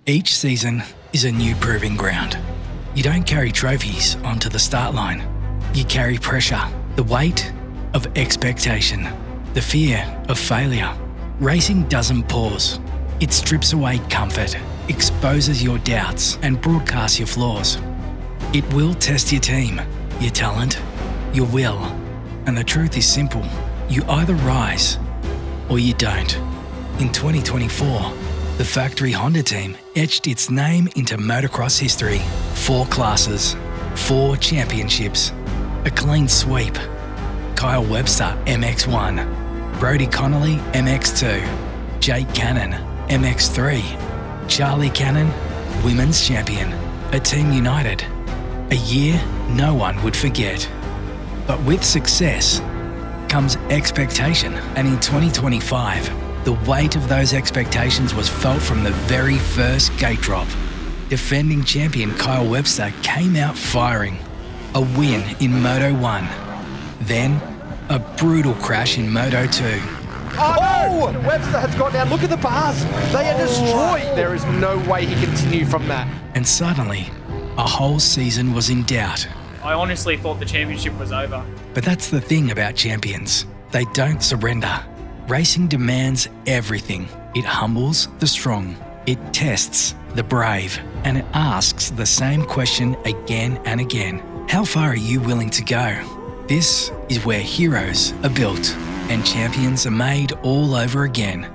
Each season is a new proving ground. You don't carry trophies onto the start line. You carry pressure, the weight of expectation, the fear of failure. Racing doesn't pause. It strips away comfort, exposes your doubts, and broadcasts your flaws. It will test your team, your talent, your will. And the truth is simple. You either rise or you don't. In 2024, the factory Honda team etched its name into motocross history. 4 classes, 4 championships, a clean sweep. Kyle Webster, MX1, Brodie Connolly, MX2, Jake Cannon, MX3, Charli Cannon, Women's Champion, a team united. A year no one would forget. But with success comes expectation, and in 2025, the weight of those expectations was felt from the very first gate drop. Defending champion Kyle Webster came out firing. A win in Moto 1. Then, a brutal crash in Moto 2. Oh, no! Webster has got down. Look at the bars. They are destroyed. There is no way he can continue from that. And suddenly, a whole season was in doubt. I honestly thought the championship was over. But that's the thing about champions. They don't surrender. Racing demands everything. It humbles the strong. It tests the brave. And it asks the same question again and again. How far are you willing to go? This is where heroes are built and champions are made all over again.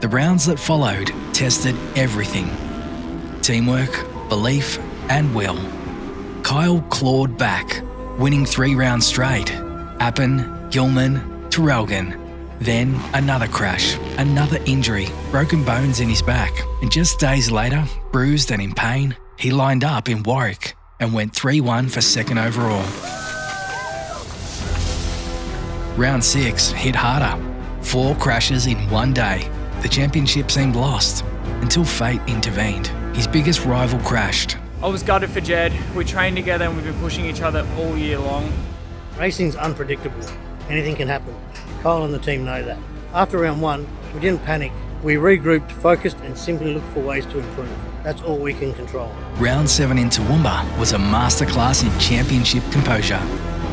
The rounds that followed tested everything. Teamwork, belief, and will. Kyle clawed back, winning 3 rounds straight. Appen, Gilman, Terrelgan. Then another crash, another injury, broken bones in his back. And just days later, bruised and in pain, he lined up in Warwick and went 3-1 for second overall. Round 6 hit harder. 4 crashes in one day. The championship seemed lost until fate intervened. His biggest rival crashed. I was gutted for Jed. We trained together and we've been pushing each other all year long. Racing's unpredictable. Anything can happen. Kyle and the team know that. After round 1, we didn't panic. We regrouped, focused, and simply looked for ways to improve. That's all we can control. Round 7 in Toowoomba was a masterclass in championship composure.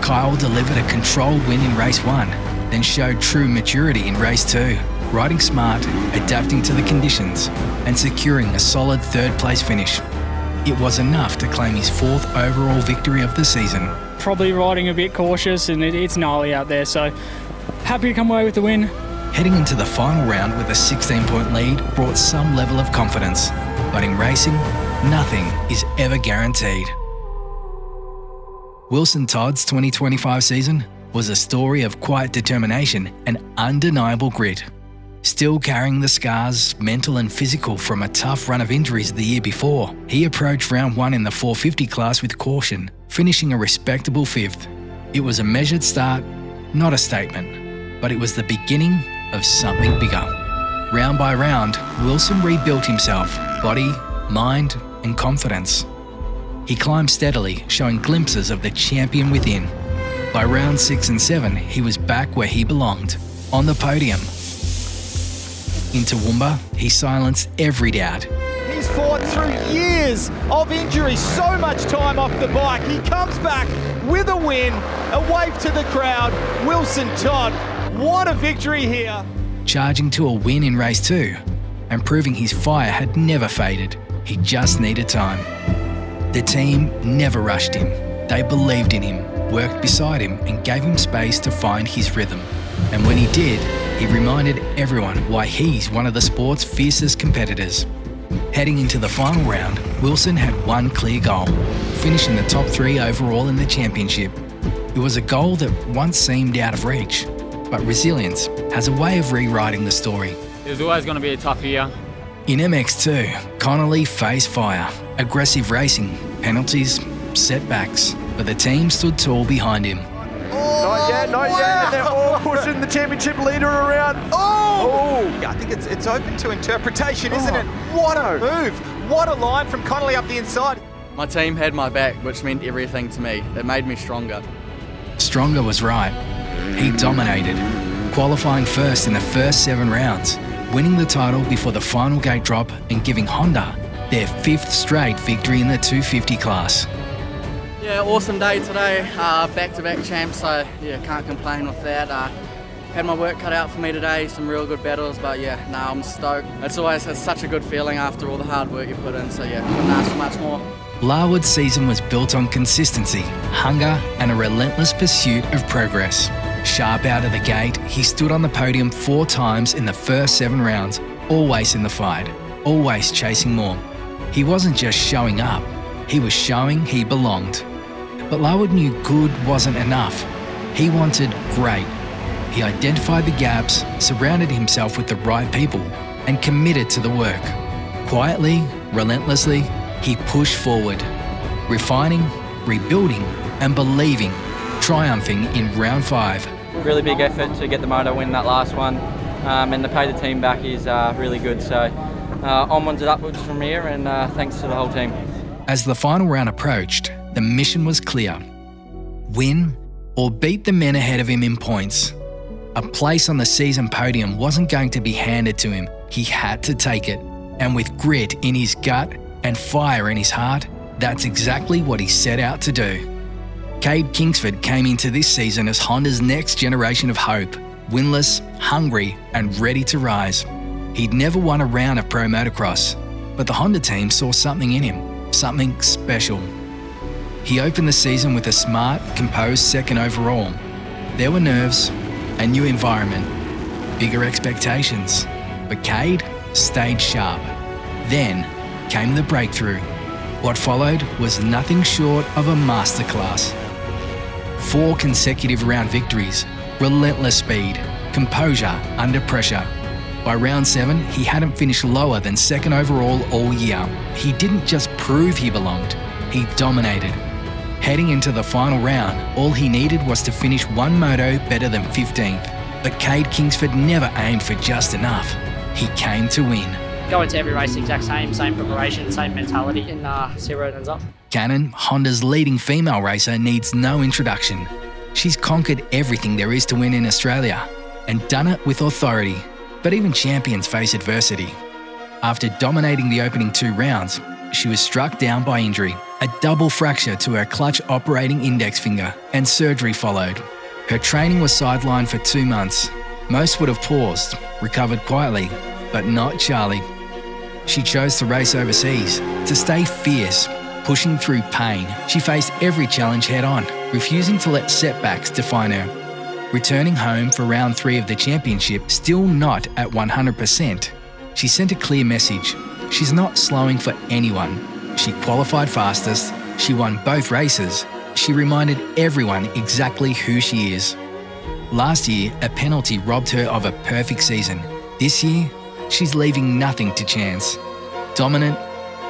Kyle delivered a controlled win in race 1, then showed true maturity in race 2, riding smart, adapting to the conditions, and securing a solid 3rd place finish. It was enough to claim his 4th overall victory of the season. Probably riding a bit cautious, and it's gnarly out there, so happy to come away with the win. Heading into the final round with a 16-point lead brought some level of confidence, but in racing, nothing is ever guaranteed. Wilson Todd's 2025 season was a story of quiet determination and undeniable grit. Still carrying the scars, mental and physical, from a tough run of injuries the year before, he approached round 1 in the 450 class with caution, finishing a respectable 5th. It was a measured start, not a statement, but it was the beginning of something bigger. Round by round, Wilson rebuilt himself, body, mind, and confidence. He climbed steadily, showing glimpses of the champion within. By round 6 and 7, he was back where he belonged, on the podium. In Toowoomba, he silenced every doubt. He's fought through years of injury, so much time off the bike. He comes back with a win, a wave to the crowd. Wilson Todd, what a victory here. Charging to a win in race 2 and proving his fire had never faded. He just needed time. The team never rushed him. They believed in him, worked beside him, and gave him space to find his rhythm. And when he did, he reminded everyone why he's one of the sport's fiercest competitors. Heading into the final round, Wilson had one clear goal: finish in the top 3 overall in the championship. It was a goal that once seemed out of reach, but resilience has a way of rewriting the story. It was always going to be a tough year. In MX2, Connelly faced fire, aggressive racing, penalties, setbacks, but the team stood tall behind him. Not yet. And they're all pushing the championship leader around. I think it's open to interpretation, isn't it? What a move. What a line from Connolly up the inside. My team had my back, which meant everything to me. It made me stronger. Stronger was right. He dominated, qualifying first in the first 7 rounds, winning the title before the final gate drop and giving Honda their 5th straight victory in the 250 class. Yeah, awesome day today. Back-to-back champs, so yeah, can't complain with that. Had my work cut out for me today, some real good battles, but yeah, I'm stoked. It's such a good feeling after all the hard work you put in, so yeah, couldn't ask for much more. Larwood's season was built on consistency, hunger, and a relentless pursuit of progress. Sharp out of the gate, he stood on the podium 4 times in the first 7 rounds, always in the fight, always chasing more. He wasn't just showing up, he was showing he belonged. But Larwood knew good wasn't enough. He wanted great. He identified the gaps, surrounded himself with the right people, and committed to the work. Quietly, relentlessly, he pushed forward, refining, rebuilding, and believing, triumphing in round 5. Really big effort to get the moto win that last one, and to pay the team back is really good. So onwards and upwards from here, and thanks to the whole team. As the final round approached, the mission was clear. Win or beat the men ahead of him in points. A place on the season podium wasn't going to be handed to him. He had to take it. And with grit in his gut and fire in his heart, that's exactly what he set out to do. Cade Kingsford came into this season as Honda's next generation of hope, winless, hungry, and ready to rise. He'd never won a round of pro motocross, but the Honda team saw something in him, something special. He opened the season with a smart, composed 2nd overall. There were nerves, a new environment, bigger expectations, but Cade stayed sharp. Then came the breakthrough. What followed was nothing short of a masterclass. 4 consecutive round victories, relentless speed, composure under pressure. By round 7, he hadn't finished lower than 2nd overall all year. He didn't just prove he belonged, he dominated. Heading into the final round, all he needed was to finish one moto better than 15th. But Cade Kingsford never aimed for just enough. He came to win. Go into every race the exact same preparation, same mentality, and see where it ends up. Cannon, Honda's leading female racer, needs no introduction. She's conquered everything there is to win in Australia and done it with authority. But even champions face adversity. After dominating the opening 2 rounds, she was struck down by injury. A double fracture to her clutch operating index finger, and surgery followed. Her training was sidelined for 2 months. Most would have paused, recovered quietly, but not Charli. She chose to race overseas, to stay fierce, pushing through pain. She faced every challenge head-on, refusing to let setbacks define her. Returning home for round 3 of the championship, still not at 100%. She sent a clear message. She's not slowing for anyone. She qualified fastest, she won both races, she reminded everyone exactly who she is. Last year, a penalty robbed her of a perfect season. This year, she's leaving nothing to chance. Dominant,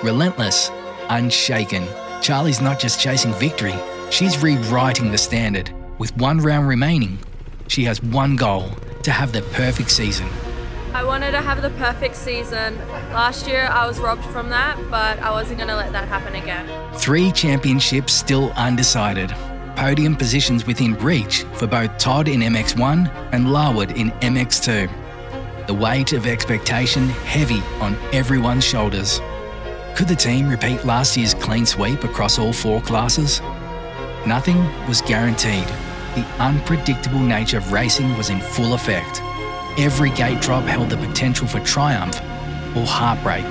relentless, unshaken. Charli's not just chasing victory, she's rewriting the standard. With 1 round remaining, she has one goal: to have the perfect season. I wanted to have the perfect season. Last year I was robbed from that, but I wasn't going to let that happen again. 3 championships still undecided. Podium positions within reach for both Todd in MX1 and Larwood in MX2. The weight of expectation heavy on everyone's shoulders. Could the team repeat last year's clean sweep across all 4 classes? Nothing was guaranteed. The unpredictable nature of racing was in full effect. Every gate drop held the potential for triumph or heartbreak.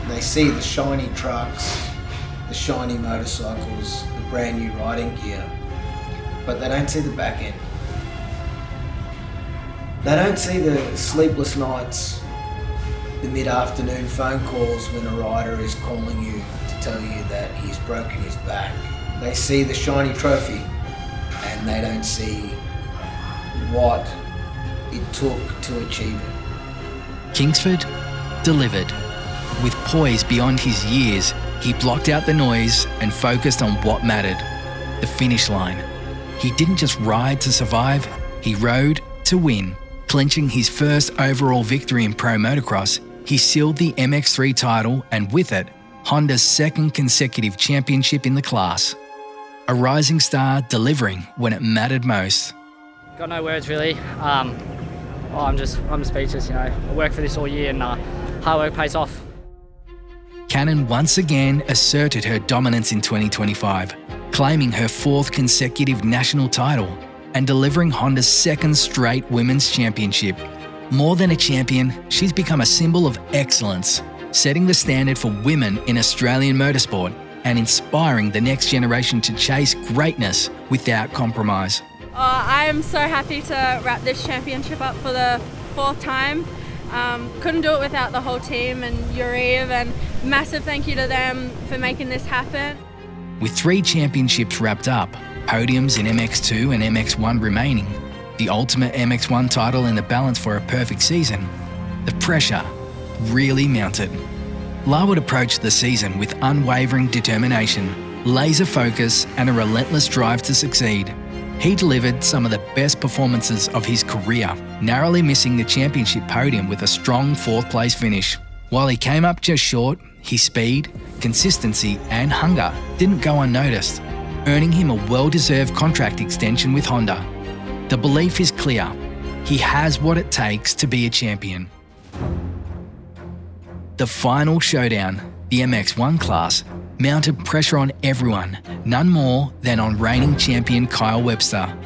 They see the shiny trucks, the shiny motorcycles, the brand new riding gear, but they don't see the back end. They don't see the sleepless nights, the mid-afternoon phone calls when a rider is calling you to tell you that he's broken his back. They see the shiny trophy and they don't see what it took to achieve it. Kingsford delivered. With poise beyond his years, he blocked out the noise and focused on what mattered: the finish line. He didn't just ride to survive, he rode to win. Clinching his first overall victory in pro motocross, he sealed the MX3 title and with it, Honda's 2nd consecutive championship in the class. A rising star delivering when it mattered most. Got no words really. I'm speechless, you know. I worked for this all year and hard work pays off. Cannon once again asserted her dominance in 2025, claiming her 4th consecutive national title and delivering Honda's 2nd straight women's championship. More than a champion, she's become a symbol of excellence, setting the standard for women in Australian motorsport and inspiring the next generation to chase greatness without compromise. I am so happy to wrap this championship up for the 4th time. Couldn't do it without the whole team and Yuriv, and massive thank you to them for making this happen. With 3 championships wrapped up, podiums in MX2 and MX1 remaining, the ultimate MX1 title in the balance for a perfect season, the pressure really mounted. Larwood approached the season with unwavering determination, laser focus and a relentless drive to succeed. He delivered some of the best performances of his career, narrowly missing the championship podium with a strong 4th place finish. While he came up just short, his speed, consistency and hunger didn't go unnoticed, earning him a well-deserved contract extension with Honda. The belief is clear. He has what it takes to be a champion. The final showdown, the MX1 class, mounted pressure on everyone, none more than on reigning champion Kyle Webster.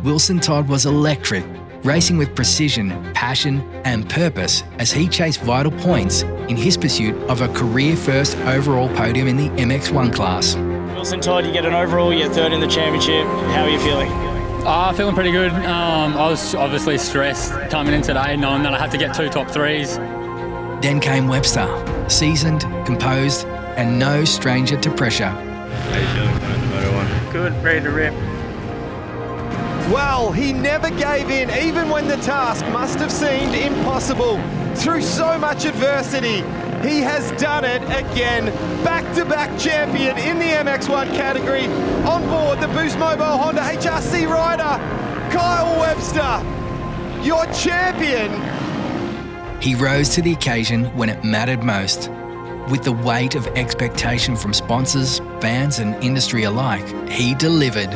Wilson Todd was electric, racing with precision, passion and purpose as he chased vital points in his pursuit of a career-first overall podium in the MX1 class. Wilson Todd, you get an overall, you get 3rd in the championship. How are you feeling? Feeling pretty good. I was obviously stressed coming in today, knowing that I had to get 2 top 3s. Then came Webster, seasoned, composed, and no stranger to pressure. How you feeling coming to Moto 1? Good, ready to rip. Well, he never gave in, even when the task must have seemed impossible. Through so much adversity, he has done it again. Back-to-back champion in the MX1 category. On board the Boost Mobile Honda HRC rider, Kyle Webster, your champion. He rose to the occasion when it mattered most. With the weight of expectation from sponsors, fans and industry alike, he delivered.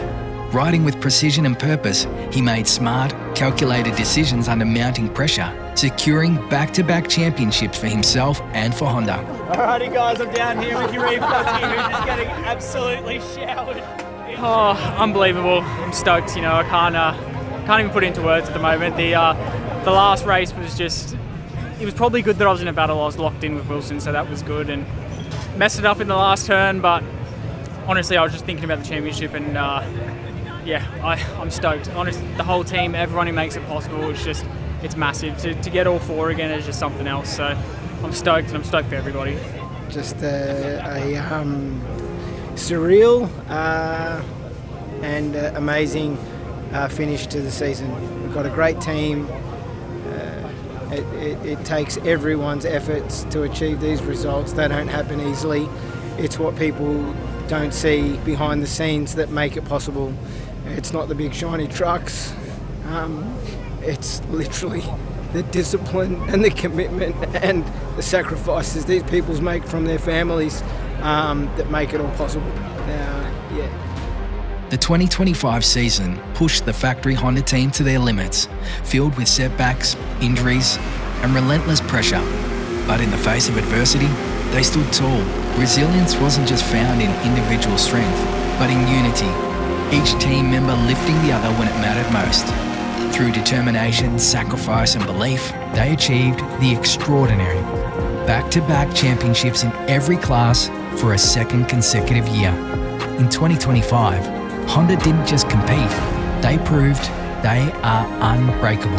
Riding with precision and purpose, he made smart, calculated decisions under mounting pressure, securing back-to-back championships for himself and for Honda. Alrighty guys, I'm down here with Yuriv, who's just getting absolutely showered. Oh, unbelievable. I'm stoked, I can't even put it into words at the moment. The last race was just, it was probably good that I was in a battle. I was locked in with Wilson, so that was good, and messed it up in the last turn, but honestly I was just thinking about the championship, and I'm stoked. Honestly, the whole team, everyone who makes it possible, it's massive. To get all 4 again is just something else, so I'm stoked, and I'm stoked for everybody. Just a surreal and amazing finish to the season. We've got a great team. It takes everyone's efforts to achieve these results. They don't happen easily. It's what people don't see behind the scenes that make it possible. It's not the big shiny trucks. It's literally the discipline and the commitment and the sacrifices these people make from their families that make it all possible. The 2025 season pushed the factory Honda team to their limits, filled with setbacks, injuries, and relentless pressure. But in the face of adversity, they stood tall. Resilience wasn't just found in individual strength, but in unity, each team member lifting the other when it mattered most. Through determination, sacrifice, and belief, they achieved the extraordinary. Back-to-back championships in every class for a 2nd consecutive year. In 2025, Honda didn't just compete, they proved they are unbreakable.